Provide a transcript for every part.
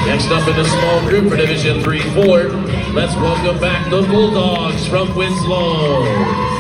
Next up in the small group for Division 3-4, let's welcome back the Bulldogs from Winslow.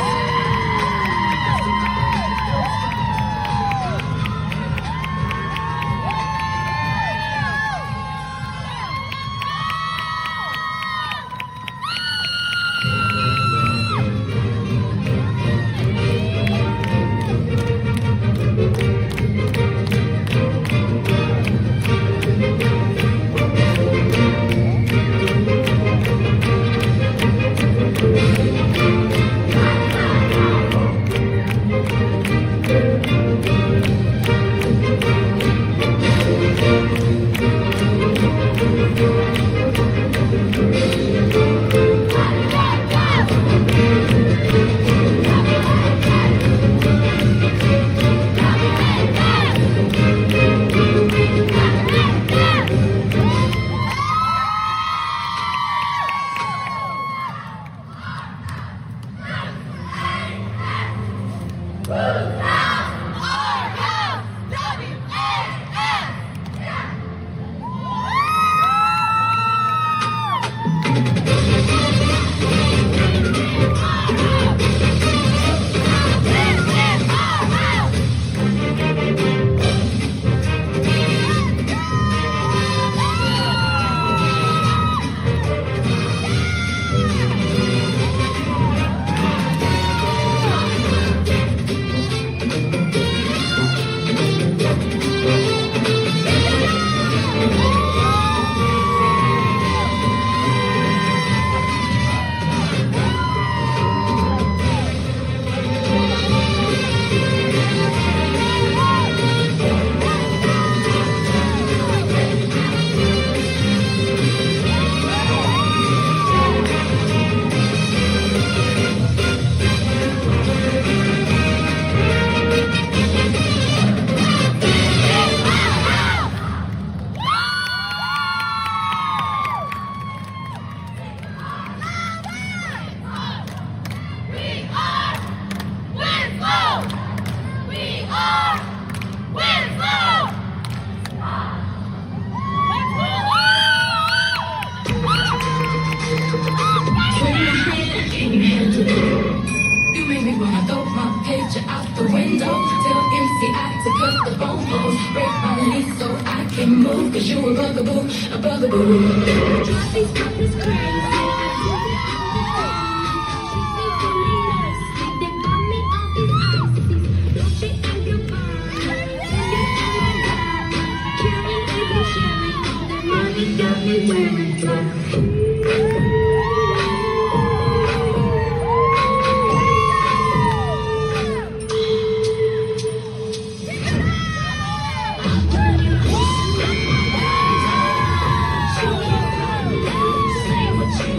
Out the window, tell MCI to cut the phone calls, break my lease so I can move, cause you a bugaboo, a bugaboo. Drive these puppies crazy. Got me wearing drunk. Say what you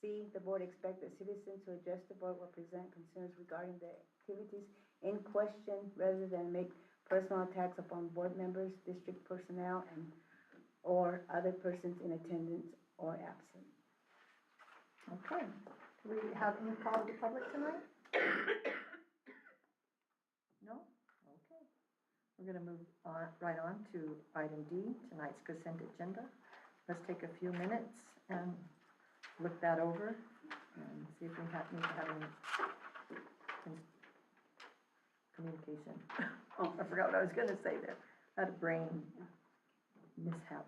C, the board expects the citizens who address the board will present concerns regarding the activities in question rather than make personal attacks upon board members, district personnel, or other persons in attendance or absent. Okay. Do we have any call of the public tonight? No? Okay. We're going to move right on to item D, tonight's consent agenda. Let's take a few minutes and look that over and see if we need to have any communication. Oh, I forgot what I was going to say there. I had a brain mishap.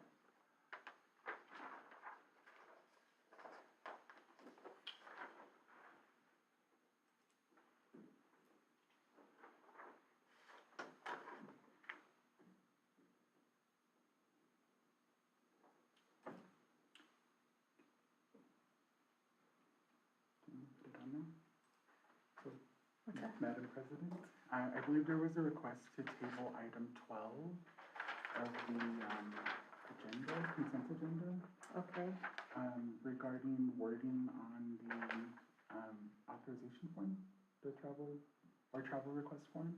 Madam President, I believe there was a request to table item 12 of the agenda, consent agenda, Okay. regarding wording on the authorization form, the travel request form.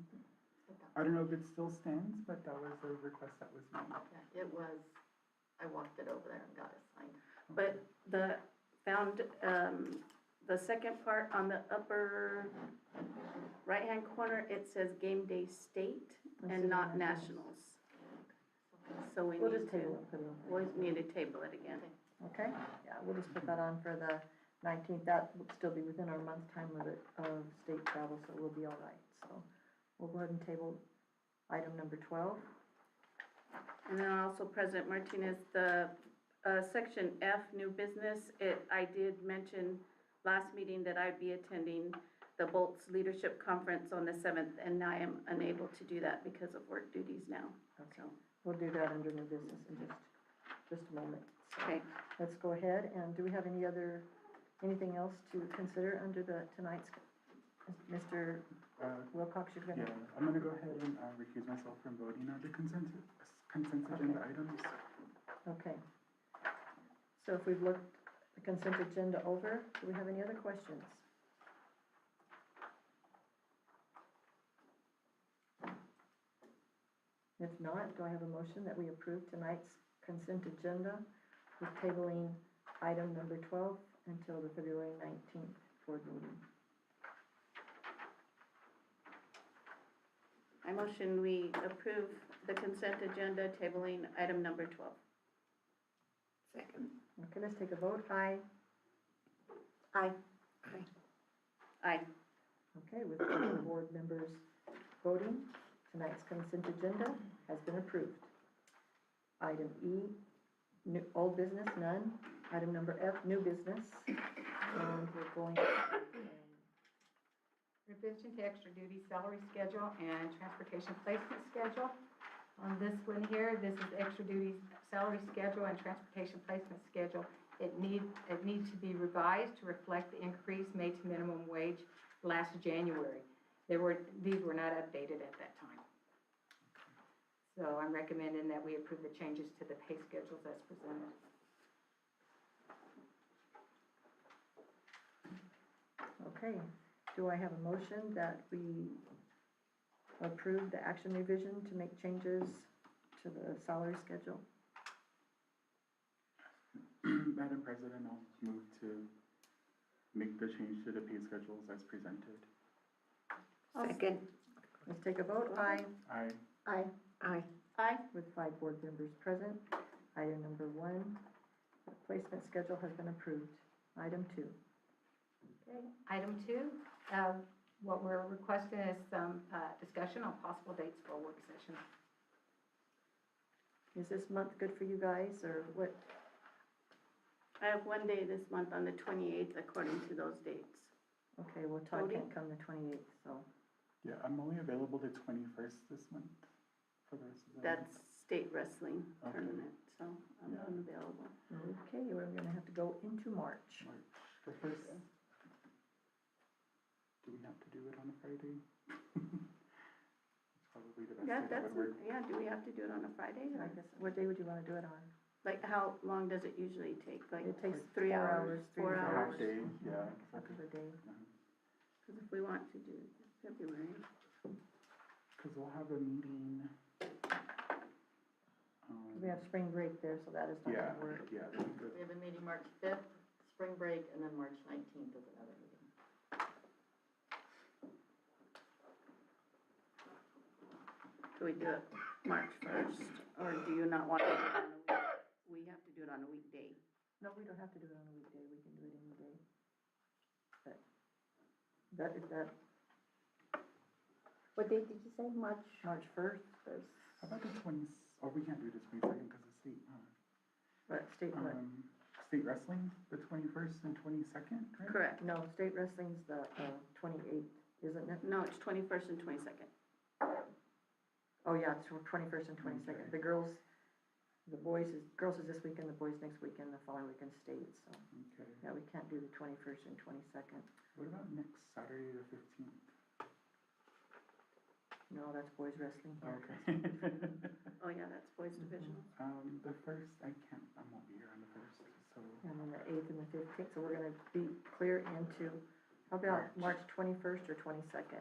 I don't know if it still stands, but that was a request that was made. Yeah, it was, I walked it over there and got it signed. But the second part on the upper right-hand corner, it says game day state and not nationals. So We'll just table it. Put it on. we need to table it again. Okay, yeah, we'll just put that on for the 19th. That would still be within our month time limit of state travel, so we'll be all right. So we'll go ahead and table item number 12. And then also President Martinez, the section F, new business, I did mention last meeting that I'd be attending the Bolts Leadership Conference on the 7th, and I am unable to do that because of work duties now. Okay, we'll do that under new business in just a moment. So Okay. let's go ahead, and do we have anything else to consider under tonight's, Mr. Wilcox, you're gonna? Yeah, I'm gonna go ahead and recuse myself from voting on the consent agenda items. Okay. So if we've looked the consent agenda over, do we have any other questions? If not, do I have a motion that we approve tonight's consent agenda with tabling item number 12 until the February 19th board meeting? I motion we approve the consent agenda tabling item number 12. Second. Okay, let's take a vote. Aye. Aye. Aye. Okay, with the board members voting, tonight's consent agenda has been approved. Item E, old business, none. Item number F, new business. And we're going Revision to extra duty salary schedule and transportation placement schedule. On this one here, this is extra duty salary schedule and transportation placement schedule. It needs to be revised to reflect the increase made to minimum wage last January. These were not updated at that time. So I'm recommending that we approve the changes to the pay schedules as presented. Okay, do I have a motion that we approve the action revision to make changes to the salary schedule? Madam President, I'll move to make the change to the pay schedules as presented. Second. Let's take a vote. Aye. Aye. Aye. Aye. Aye. With 5 board members present. Item number 1, the placement schedule has been approved. Item 2. Okay. Item 2, what we're requesting is some discussion on possible dates for a work session. Is this month good for you guys, or what? I have one day this month on the 28th according to those dates. Okay, well, Todd Cody? can't come the 28th, so. Yeah, I'm only available the 21st this month for the rest of the That's state wrestling Okay. tournament, so I'm Yeah. unavailable. Okay, we're gonna have to go into March. March. The first. Do we have to do it on a Friday? It's probably the best Yeah, day that that's, would work. yeah, do we have to do it on a Friday? I Or? guess, what day would you wanna do it on? Like, how long does it usually take? Like, It takes 3 4 hours, hours, 3 4 to A 4 hours? half day, yeah. half of a day. Because if we want to do February, Because we'll have a meeting. We have spring break there, so that is not Yeah, gonna work. yeah, that'd be good. We have a meeting March 5th, spring break, and then March 19th is another meeting. do we do it March 1st? Or do you not want to do it on a week? We have to do it on a weekday. No, we don't have to do it on a weekday, we can do it any day. But, that is that What date did you say? March March 1st, 1st? How about the 20, oh, we can't do this 22nd because of state, but state what? State wrestling, the 21st and 22nd, right? Correct. No, state wrestling's the 28th, isn't it? No, it's 21st and 22nd. Oh, yeah, it's 21st and 22nd. The girls, girls is this weekend, the boys next weekend, the following weekend state, so, Okay. yeah, we can't do the 21st and 22nd. What about next Saturday, the 15th? No, that's boys wrestling here. Okay. Oh, yeah, that's boys divisional. The 1st, I won't be here on the 1st, so. And then the 8th and the 15th, so we're gonna be clear into, how about March 21st or 22nd?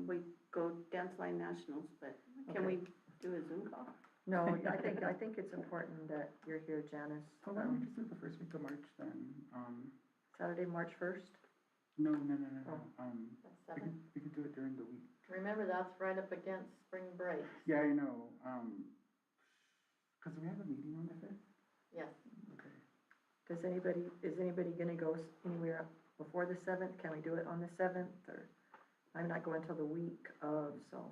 We go Dance Line Nationals, but can we do a Zoom call? No, I think it's important that you're here, Janice. So why don't we just do the first week of March then? Saturday, March 1st? No. That's 7th. We could do it during the week. Remember, that's right up against spring break. Yeah, I know, because we have a meeting on the 5th? Yes. Okay. Is anybody gonna go anywhere before the 7th? Can we do it on the 7th, or, I'm not going till the week of, so.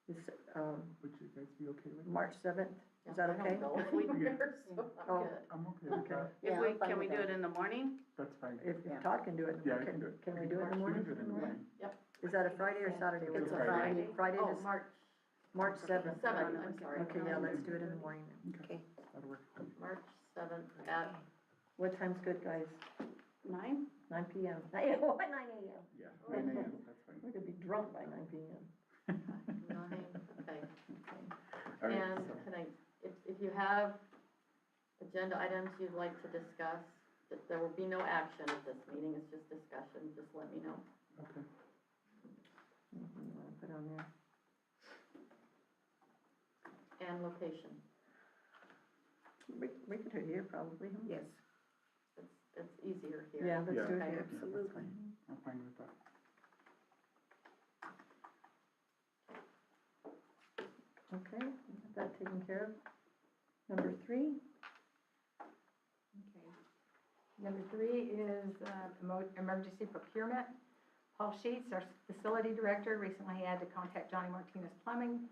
Is, Would you guys be okay with that? March 7th, is that I okay? don't go anywhere, so Oh. I'm good. I'm okay with Okay. that. If Yeah, we, I'm fine can we with do it that. in the morning? That's fine. If Todd can do it, Yeah, I can do it. can we do it in the We morning? can do it in the morning. Is that a Friday or Saturday? What It's is a it? Friday. Friday Oh, is March March 7th. 7th, I'm sorry. Okay, yeah, let's do it in the morning then. Okay, Okay. that'll work. March 7th at, What time's good, guys? 9? 9 PM. What, 9 AM? Yeah, 9 a.m., that's fine. We could be drunk by 9 PM. 9, okay. All right, And so- can I, if you have agenda items you'd like to discuss, there will be no action at this meeting, it's just discussion, just let me know. Okay. Anything you wanna put on there? And location, We could do it here probably, huh? Yes. it's easier here. Yeah, let's do it Yeah. here. Yeah, that's fine. I'm fine with that. Okay, we got that taken care of. Number 3, Okay. Number 3 is emergency procurement. Paul Sheets, our facility director, recently had to contact Johnny Martinez Plumbing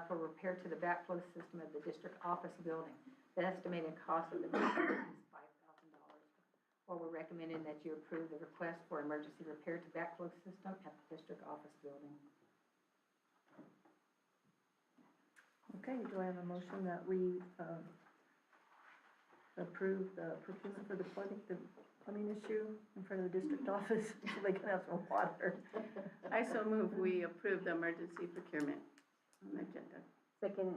for repair to the backflow system of the district office building. The estimated cost of the repair is $5,000. Well, we're recommending that you approve the request for emergency repair to backflow system at the district office building. okay, do I have a motion that we approve the procurement for the plumbing issue in front of the district office, so they can have some water? I so move we approve the emergency procurement on the agenda. Second,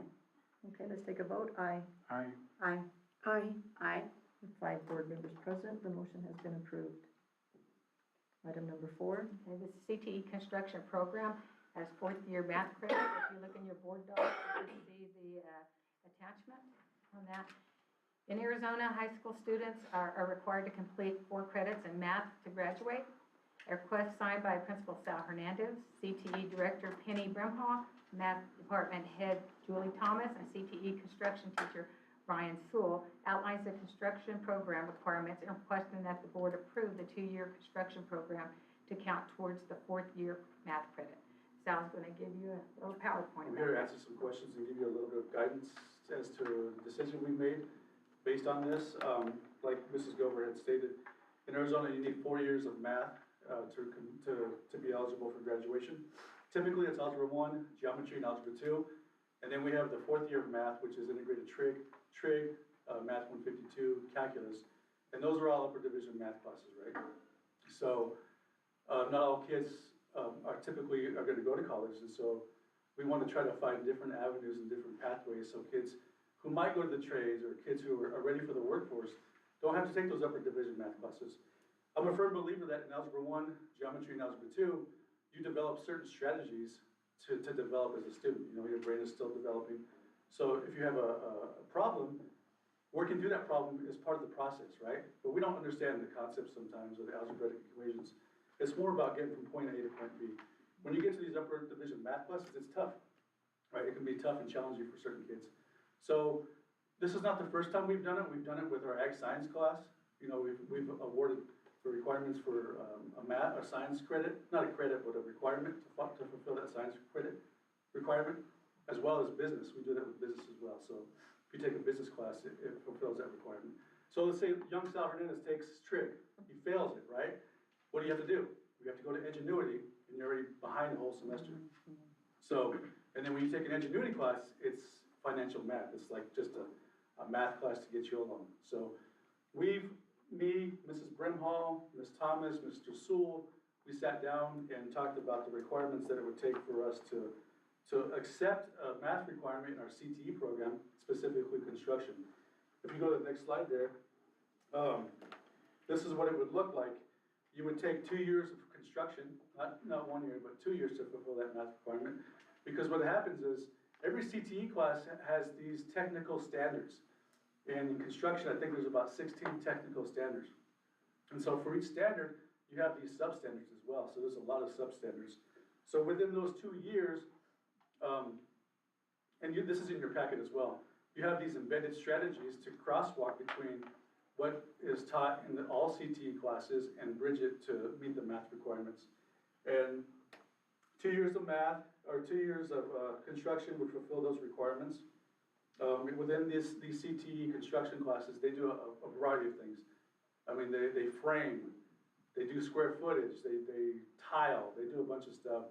Okay, let's take a vote. Aye. Aye. aye. Aye. Aye. With 5 board members present, the motion has been approved. Item number 4. Okay, this CTE construction program has 4th year math credit. If you look in your board docs, you can see the attachment on that. In Arizona, high school students are required to complete 4 credits in math to graduate. A request signed by Principal Sal Hernandez, CTE Director Penny Brimhall, Math Department Head Julie Thomas, and CTE Construction Teacher Brian Sewell outlines the construction program requirements and requesting that the board approve the 2-year construction program to count towards the 4th year math credit. Sal's going to give you a little PowerPoint I'm about here to that. answer some questions and give you a little bit of guidance as to the decision we made based on this. Like Mrs. Gilbert had stated, in Arizona, you need 4 years of math to be eligible for graduation. Typically, it's Algebra 1, Geometry, and Algebra 2. And then we have the 4th year of math, which is integrated trig, Math 152, Calculus. And those are all upper division math classes, right? So not all kids are going to go to college. And so we want to try to find different avenues and different pathways so kids who might go to the trades or kids who are ready for the workforce don't have to take those upper division math classes. I'm a firm believer that in Algebra 1, Geometry, and Algebra 2, you develop certain strategies to develop as a student. You know, your brain is still developing. So if you have a problem, working through that problem is part of the process, right? But we don't understand the concepts sometimes or the algebraic equations. It's more about getting from point A to point B. When you get to these upper division math classes, it's tough, right? It can be tough and challenging for certain kids. So this is not the first time we've done it. We've done it with our ag science class. You know, we've awarded the requirements for a science credit, not a credit, but a requirement to fulfill that science credit requirement, as well as business. We do that with business as well. So if you take a business class, it fulfills that requirement. So let's say young Sal Hernandez takes trig. He fails it, right? What do you have to do? You have to go to ingenuity, and you're already behind the whole semester. So, and then when you take an ingenuity class, it's financial math. It's like just a math class to get you along. So me, Mrs. Brimhall, Ms. Thomas, Mr. Sewell, we sat down and talked about the requirements that it would take for us to accept a math requirement in our CTE program, specifically construction. If you go to the next slide there, this is what it would look like. You would take 2 years of construction, not 1 year, but 2 years to fulfill that math requirement. Because what happens is, every CTE class has these technical standards. And in construction, I think there's about 16 technical standards. And so for each standard, you have these substandards as well. So there's a lot of substandards. So within those 2 years, this is in your packet as well, you have these embedded strategies to crosswalk between what is taught in all CTE classes and bridge it to meet the math requirements. And 2 years of math, or 2 years of construction would fulfill those requirements. Within these CTE construction classes, they do a variety of things. I mean, they frame, they do square footage, they tile, they do a bunch of stuff.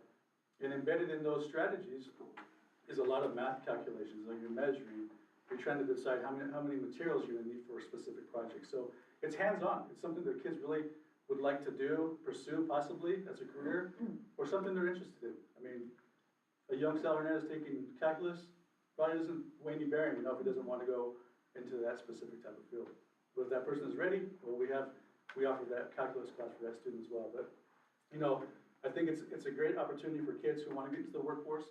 And embedded in those strategies is a lot of math calculations. Like you're measuring, you're trying to decide how many materials you're gonna need for a specific project. So it's hands-on. It's something that kids really would like to do, pursue possibly as a career, or something they're interested in. I mean, a young Sal Hernandez taking calculus probably doesn't weigh any bearing, if he doesn't want to go into that specific type of field. But if that person is ready, well, we offer that calculus class for that student as well. But, I think it's a great opportunity for kids who want to get into the workforce.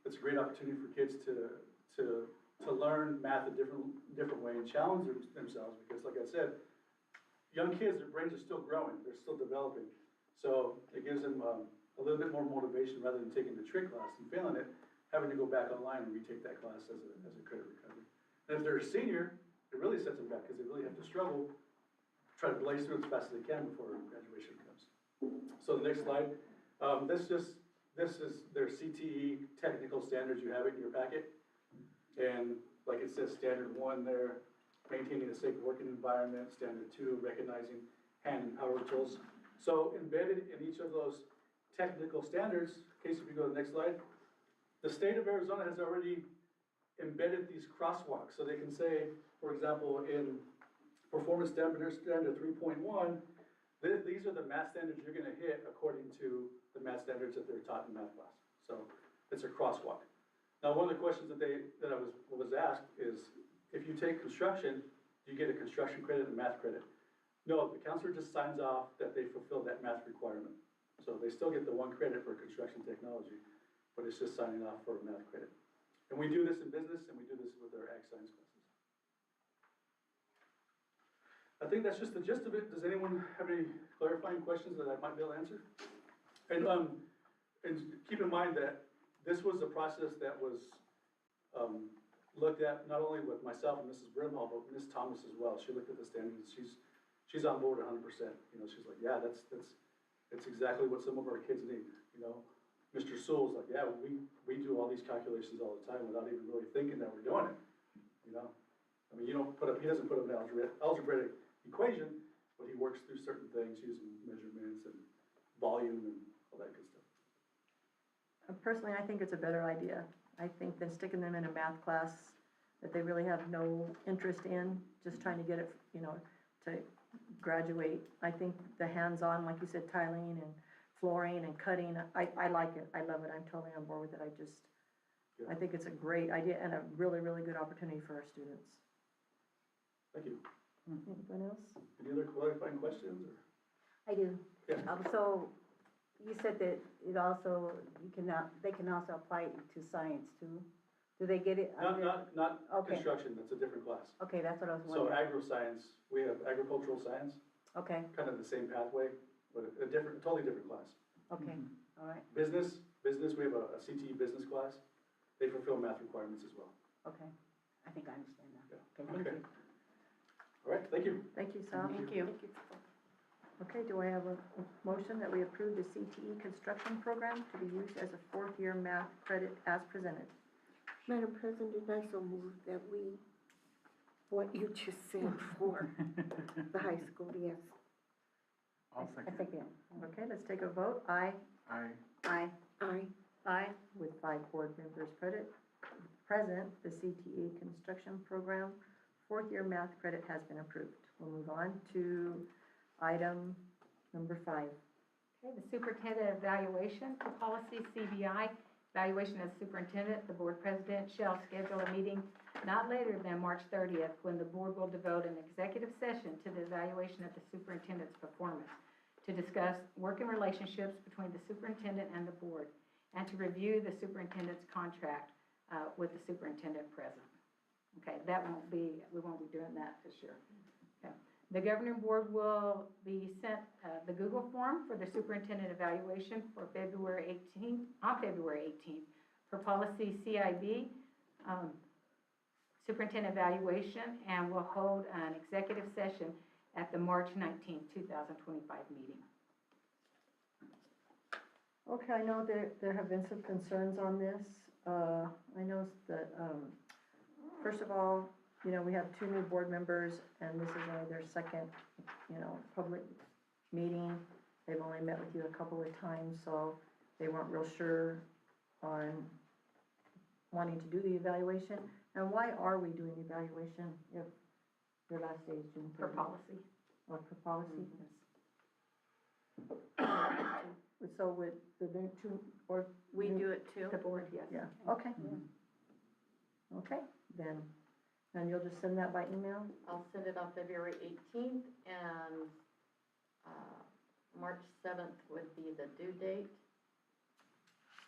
It's a great opportunity for kids to learn math a different way and challenge themselves, because like I said, young kids, their brains are still growing, they're still developing. So it gives them a little bit more motivation rather than taking the trig class and failing it, having to go back online and retake that class as a credit recovery. And if they're a senior, it really sets them back because they really have to struggle, try to blaze through as fast as they can before graduation comes. So the next slide, this is their CTE technical standards. You have it in your packet. And like it says, standard 1 there, maintaining a safe working environment. Standard 2, recognizing hand and power tools. So embedded in each of those technical standards, in case if you go to the next slide, the state of Arizona has already embedded these crosswalks. So they can say, for example, in performance standard 3.1, these are the math standards you're gonna hit according to the math standards that they're taught in math class. So it's a crosswalk. Now, one of the questions that I was asked is, if you take construction, do you get a construction credit and math credit? No, the counselor just signs off that they fulfill that math requirement. So they still get the 1 credit for construction technology, but it's just signing off for a math credit. And we do this in business, and we do this with our ag science classes. I think that's just the gist of it. Does anyone have any clarifying questions that I might be able to answer? And keep in mind that this was a process that was looked at not only with myself and Mrs. Brimhall, but Ms. Thomas as well. She looked at the standards. She's on board 100%. She's like, yeah, that's exactly what some of our kids need. Mr. Sewell's like, yeah, we do all these calculations all the time without even really thinking that we're doing it. I mean, he doesn't put up an algebraic equation, but he works through certain things using measurements and volume and all that good stuff. Personally, I think it's a better idea. I think than sticking them in a math class that they really have no interest in, just trying to get it, to graduate. I think the hands-on, like you said, tiling and flooring and cutting, I like it. I love it. I'm totally on board with it. I think it's a great idea and a really, really good opportunity for our students. Thank you. Anyone else? Any other qualifying questions, or? I do. Yeah. So, you said that it also, they can also apply it to science too? Do they get it under? Not Okay. construction, that's a different class. Okay, that's what I was So wondering. agro-science, we have agricultural science, Okay, kind of the same pathway, but a different, totally different class. okay, all right, Business, we have a CTE business class. They fulfill math requirements as well. okay. I think I understand now. Yeah. Okay, thank Okay. you. All right, thank you. Thank you, Sal. Thank you. Okay, do I have a motion that we approve the CTE construction program to be used as a fourth-year math credit as presented? Madam President, I so move that we, what you just said for the high school, yes. I'll I second. think, yeah. Okay, let's take a vote. Aye, Aye. Aye. Aye. Aye. with 5 board members present, the CTE construction program fourth-year math credit has been approved. We'll move on to item number 5. Okay, the superintendent evaluation for policy CBI, evaluation of superintendent, the board president shall schedule a meeting not later than March 30th, when the board will devote an executive session to the evaluation of the superintendent's performance, to discuss working relationships between the superintendent and the board, and to review the superintendent's contract with the superintendent present. Okay, we won't be doing that this year. Okay. The governing board will be sent the Google form for the superintendent evaluation for on February 18th, for policy CIB, superintendent evaluation, and will hold an executive session at the March 19th, 2025 meeting. Okay, I know there have been some concerns on this. I know that, first of all, you know, we have 2 new board members, and this is only their second, public meeting. They've only met with you a couple of times, so they weren't real sure on wanting to do the evaluation. And why are we doing the evaluation if your last day is June 30th? For policy. Or for policy? So with the new 2, or? We do it too. The board, yes. Yeah, okay. Okay, then you'll just send that by email? I'll send it on February 18th, and March 7th would be the due date.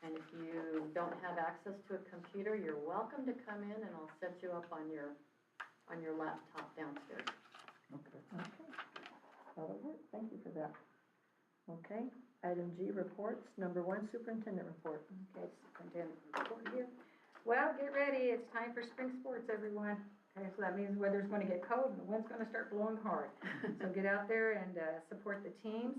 And if you don't have access to a computer, you're welcome to come in, and I'll set you up on your laptop downstairs. Okay. Okay, that'll work, thank you for that. Okay, item G, reports. Number 1, superintendent report. Okay, superintendent report here. Well, get ready, it's time for spring sports, everyone. Okay, so that means the weather's gonna get cold and the wind's gonna start blowing hard. So get out there and support the teams.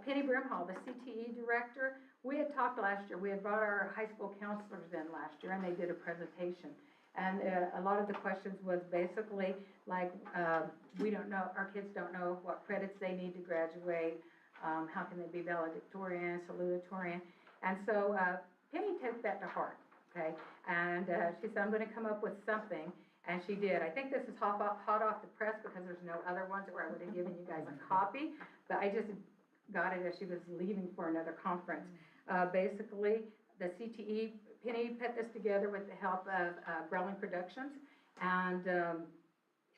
Penny Brimhall, the CTE director, we had talked last year, we had brought our high school counselors in last year, and they did a presentation. And a lot of the questions was basically like, we don't know, our kids don't know what credits they need to graduate, how can they be valedictorian, salutatorian. And so Penny took that to heart, okay? And she said, I'm gonna come up with something, and she did. I think this is hot off the press because there's no other ones where I would have given you guys a copy, but I just got it as she was leaving for another conference. Basically, the CTE, Penny put this together with the help of Growling Productions, and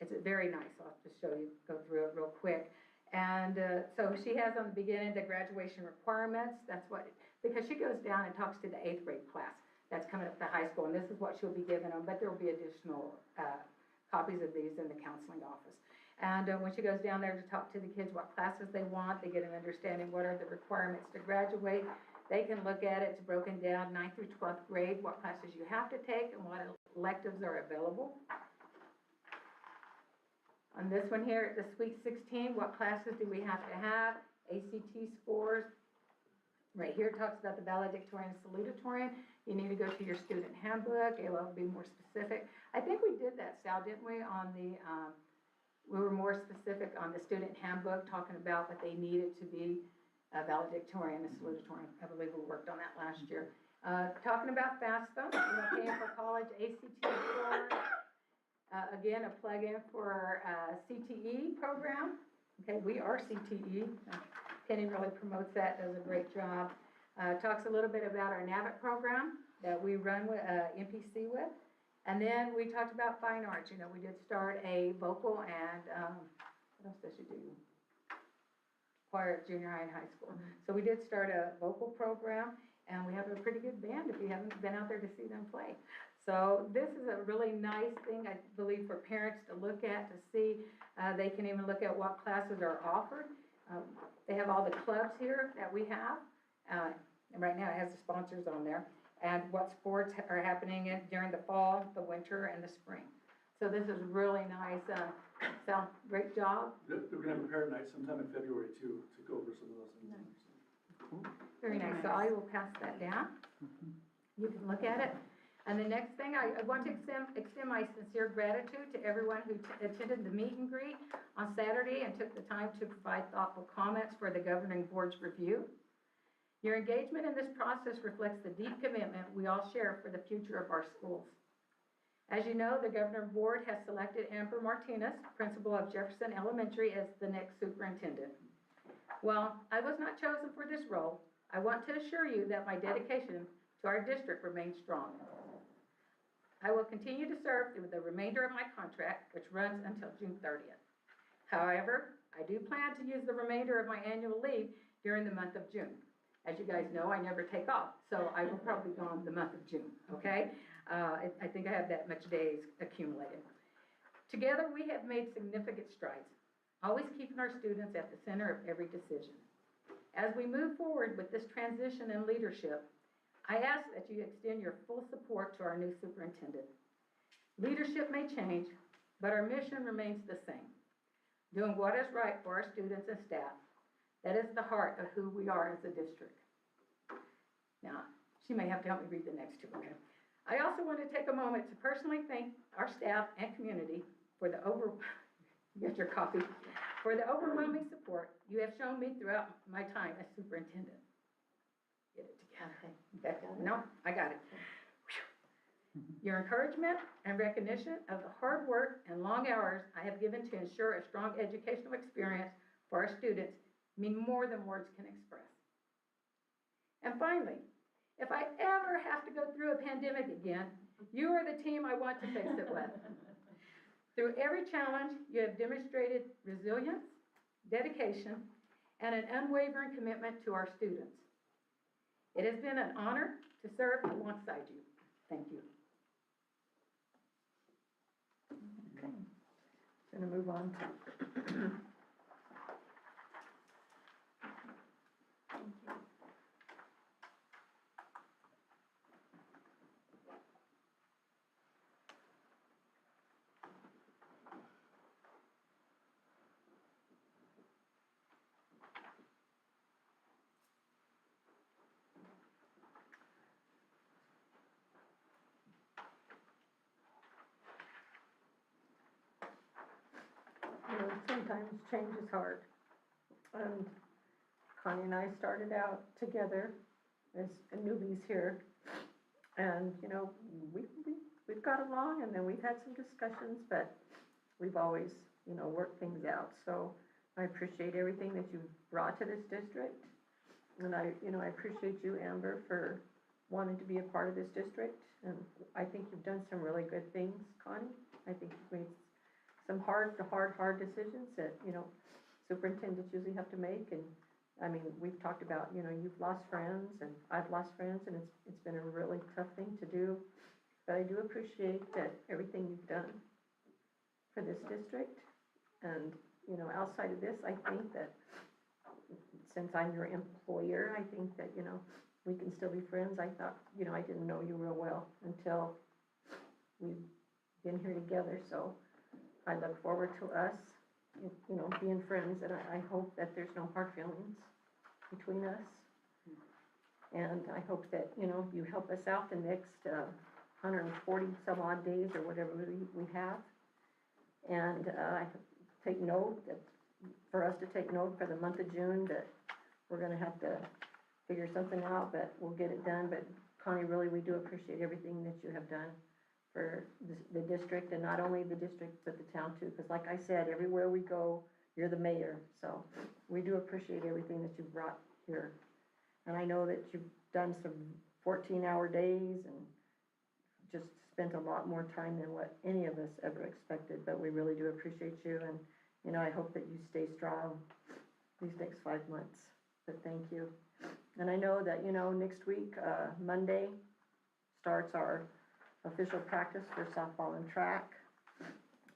it's very nice. I'll just show you, go through it real quick. And so she has on the beginning the graduation requirements. That's what, because she goes down and talks to the 8th grade class that's coming up to high school, and this is what she'll be giving them, but there will be additional copies of these in the counseling office. And when she goes down there to talk to the kids what classes they want, they get an understanding what are the requirements to graduate. They can look at it, it's broken down 9th through 12th grade, what classes you have to take and what electives are available. On this one here, the Sweet 16, what classes do we have to have? ACT scores. Right here it talks about the valedictorian and salutatorian. You need to go to your student handbook. It will be more specific. I think we did that, Sal, didn't we, on the, we were more specific on the student handbook, talking about what they needed to be a valedictorian and salutatorian. I believe we worked on that last year. Talking about FAFSA, paying for college ACT scores. Again, a plug-in for our CTE program. Okay, we are CTE. Penny really promotes that, does a great job. Talks a little bit about our NAVIT program, that we run with, MPC with. And then we talked about fine arts, you know, we did start a vocal and, what else does she do? Choir at junior high and high school. So we did start a vocal program, and we have a pretty good band if you haven't been out there to see them play. So this is a really nice thing, I believe, for parents to look at, to see. They can even look at what classes are offered. They have all the clubs here that we have. And right now it has the sponsors on there. And what sports are happening during the fall, the winter, and the spring. So this is really nice. Sal, great job. We're gonna have a parent night sometime in February too, to go over some of those things. Very nice. So I will pass that down. You can look at it. And the next thing, I want to extend my sincere gratitude to everyone who attended the meet and greet on Saturday and took the time to provide thoughtful comments for the governing board's review. Your engagement in this process reflects the deep commitment we all share for the future of our schools. As you know, the governing board has selected Amber Martinez, principal of Jefferson Elementary, as the next superintendent. While I was not chosen for this role, I want to assure you that my dedication to our district remains strong. I will continue to serve through the remainder of my contract, which runs until June 30th. However, I do plan to use the remainder of my annual leave during the month of June. As you guys know, I never take off, so I will probably go on the month of June, okay? I think I have that much days accumulated. Together, we have made significant strides, always keeping our students at the center of every decision. As we move forward with this transition in leadership, I ask that you extend your full support to our new superintendent. Leadership may change, but our mission remains the same, doing what is right for our students and staff. That is the heart of who we are as a district. Now, she may have to help me read the next two, okay? I also want to take a moment to personally thank our staff and community for the get your copy, for the overwhelming support you have shown me throughout my time as superintendent. Get it together. Okay. No, I got it. Your encouragement and recognition of the hard work and long hours I have given to ensure a strong educational experience for our students mean more than words can express. And finally, if I ever have to go through a pandemic again, you are the team I want to face it with. Through every challenge, you have demonstrated resilience, dedication, and an unwavering commitment to our students. It has been an honor to serve alongside you. Thank you. Okay. Going to move on to sometimes change is hard. And Connie and I started out together as newbies here. And, you know, we've got along, and then we've had some discussions, but we've always, you know, worked things out. So I appreciate everything that you've brought to this district. And I appreciate you, Amber, for wanting to be a part of this district. And I think you've done some really good things, Connie. I think you've made some hard decisions that, you know, superintendents usually have to make. And I mean, we've talked about, you know, you've lost friends and I've lost friends, and it's been a really tough thing to do. But I do appreciate that everything you've done for this district. And, you know, outside of this, I think that since I'm your employer, I think that, you know, we can still be friends. I thought, you know, I didn't know you real well until we've been here together. So I look forward to us, you know, being friends, and I hope that there's no hard feelings between us. And I hope that, you know, you help us out the next 140 some odd days or whatever we have. And I take note that for us to take note for the month of June that we're going to have to figure something out, but we'll get it done. But Connie, really, we do appreciate everything that you have done for the district, and not only the district, but the town too. Because like I said, everywhere we go, you're the mayor. So we do appreciate everything that you've brought here. And I know that you've done some 14-hour days and just spent a lot more time than what any of us ever expected, but we really do appreciate you, and, you know, I hope that you stay strong these next 5 months, but thank you. And I know that, you know, next week, Monday, starts our official practice for softball and track,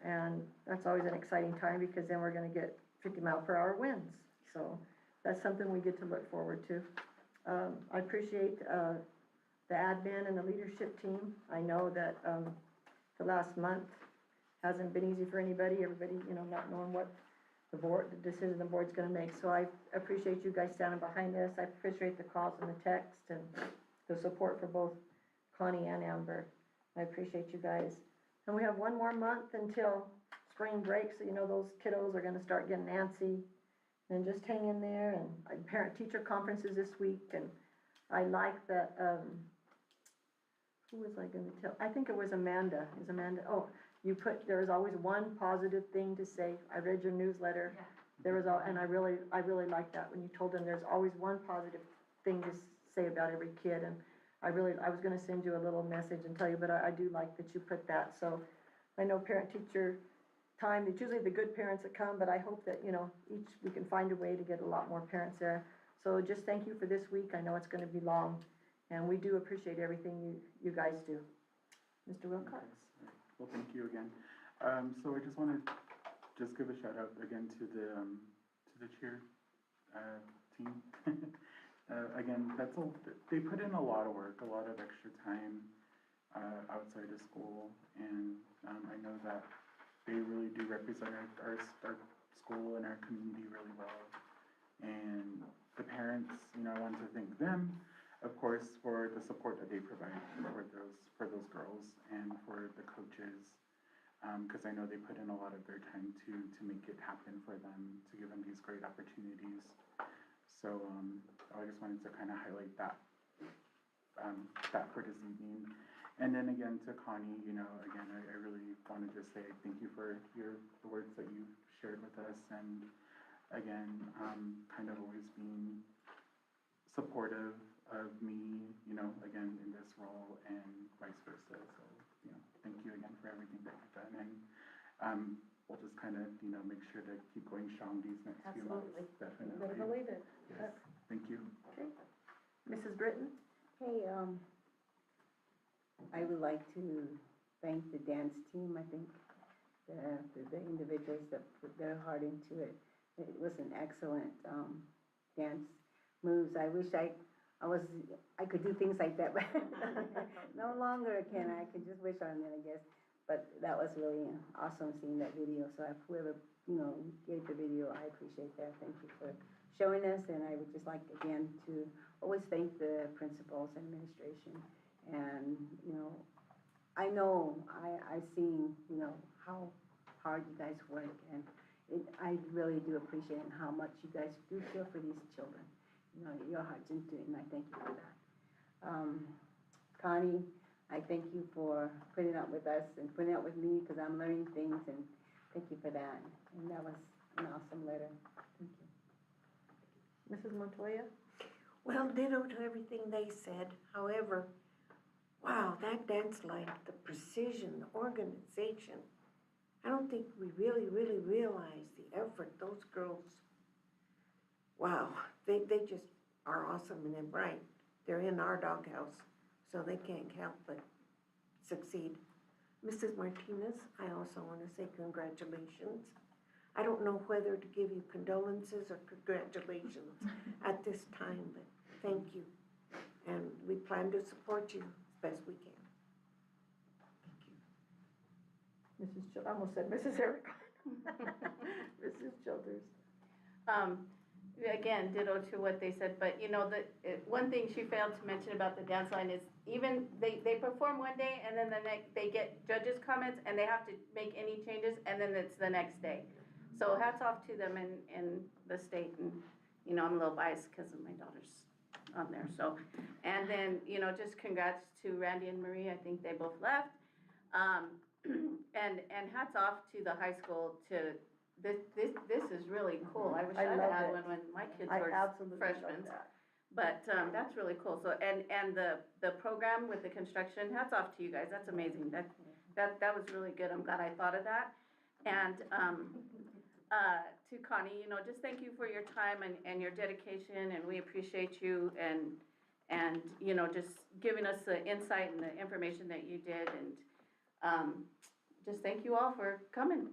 and that's always an exciting time, because then we're gonna get 50-mile-per-hour winds, so that's something we get to look forward to. I appreciate, the admin and the leadership team. I know that, the last month hasn't been easy for anybody, everybody, you know, not knowing what the decision the board's gonna make. So I appreciate you guys standing behind this. I appreciate the calls and the text and the support for both Connie and Amber. I appreciate you guys. And we have one more month until spring break, so you know those kiddos are gonna start getting antsy. And just hang in there, and parent-teacher conferences this week, and I like that, who was I gonna tell? I think it was Amanda. Is Amanda? Oh, there was always one positive thing to say. I read your newsletter. Yeah. There was and I really like that when you told them there's always one positive thing to say about every kid, and I was gonna send you a little message and tell you, but I do like that you put that. So I know parent-teacher time, it's usually the good parents that come, but I hope that, you know, we can find a way to get a lot more parents there. So just thank you for this week. I know it's gonna be long, and we do appreciate everything you guys do. Mr. Wilcox? Well, thank you again. So I just want to just give a shout out again to the cheer team. Again, they put in a lot of work, a lot of extra time outside of school, and I know that they really do represent our school and our community really well. And the parents, you know, I want to thank them, of course, for the support that they provide for those girls, and for the coaches, because I know they put in a lot of their time to make it happen for them, to give them these great opportunities. So I just wanted to kind of highlight that for this evening. And then again to Connie, you know, again, I really want to just say thank you for the words that you shared with us, and again, kind of always being supportive of me, you know, again, in this role, and vice versa. So, you know, thank you again for everything that you've done, and we'll just kind of, you know, make sure to keep going strong these next few months. Absolutely. Definitely. You better believe it. Yes, thank you. Okay. Mrs. Britton? Hey, I would like to thank the dance team. I think the individuals that put their heart into it. It was an excellent dance moves. I wish I could do things like that, but no longer can I. I can just wish on it, I guess. But that was really awesome seeing that video. So whoever, you know, gave the video, I appreciate that. Thank you for showing us. And I would just like, again, to always thank the principals and administration. And, you know, I've seen, you know, how hard you guys work, and I really do appreciate how much you guys do feel for these children. You know, your heart's into it, and I thank you for that. Connie, I thank you for putting up with us and putting up with me, because I'm learning things, and thank you for that. And that was an awesome letter. Thank you. Mrs. Montoya? Well, ditto to everything they said. However, wow, that dance line, the precision, the organization. I don't think we really realize the effort those girls, wow, they just are awesome and they're bright. They're in our doghouse, so they can't help but succeed. Mrs. Martinez, I also want to say congratulations. I don't know whether to give you condolences or congratulations at this time, but thank you. And we plan to support you as best we can. I almost said Mrs. Erica. Mrs. Childers. Again, ditto to what they said, but you know, one thing she failed to mention about the dance line is even they perform one day, and then they get judges' comments, and they have to make any changes, and then it's the next day. So hats off to them in the state, and you know, I'm a little biased because of my daughter's on there. So, and then, you know, just congrats to Randy and Marie. I think they both left. And hats off to the high school. This is really cool. I wish I had love had it. one when my kids I were absolutely freshmen. love that. But, that's really cool. So, and the program with the construction, hats off to you guys. That's amazing. That was really good. I'm glad I thought of that. And, to Connie, you know, just thank you for your time and your dedication, and we appreciate you and, you know, just giving us the insight and the information that you did, and, just thank you all for coming.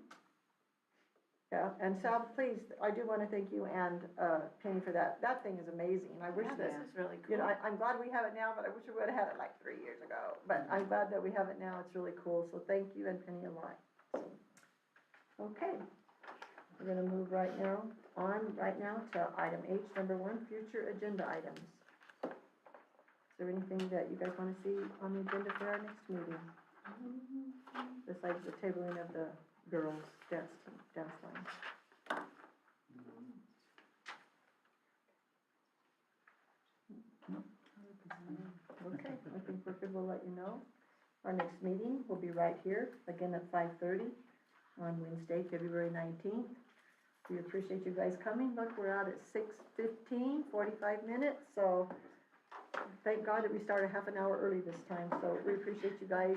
Yeah, and Sal, please, I do want to thank you and Penny for that. That thing is amazing. I wish Yeah, that, this is really you know, cool. I'm glad we have it now, but I wish we would have had it like 3 years ago. But I'm glad that we have it now. It's really cool. So thank you and Penny a lot. So, okay. We're gonna move right now to item H, number 1, future agenda items. Is there anything that you guys want to see on the agenda for our next meeting? Besides the tabling of the girls' dance line. Okay, I think we're good. We'll let you know. Our next meeting will be right here, again at 5:30 on Wednesday, February 19th. We appreciate you guys coming. Look, we're out at 6:15, 45 minutes, so thank God that we started half an hour early this time. So we appreciate you guys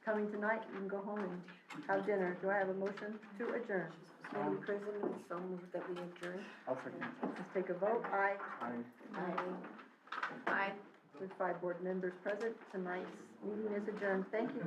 coming tonight. You can go home and have dinner. Do I have a motion to adjourn? Madam President, so moved that we adjourn. I'll second. Let's take a vote. Aye. Aye. Bye. With 5 board members present, tonight's meeting is adjourned. Thank you.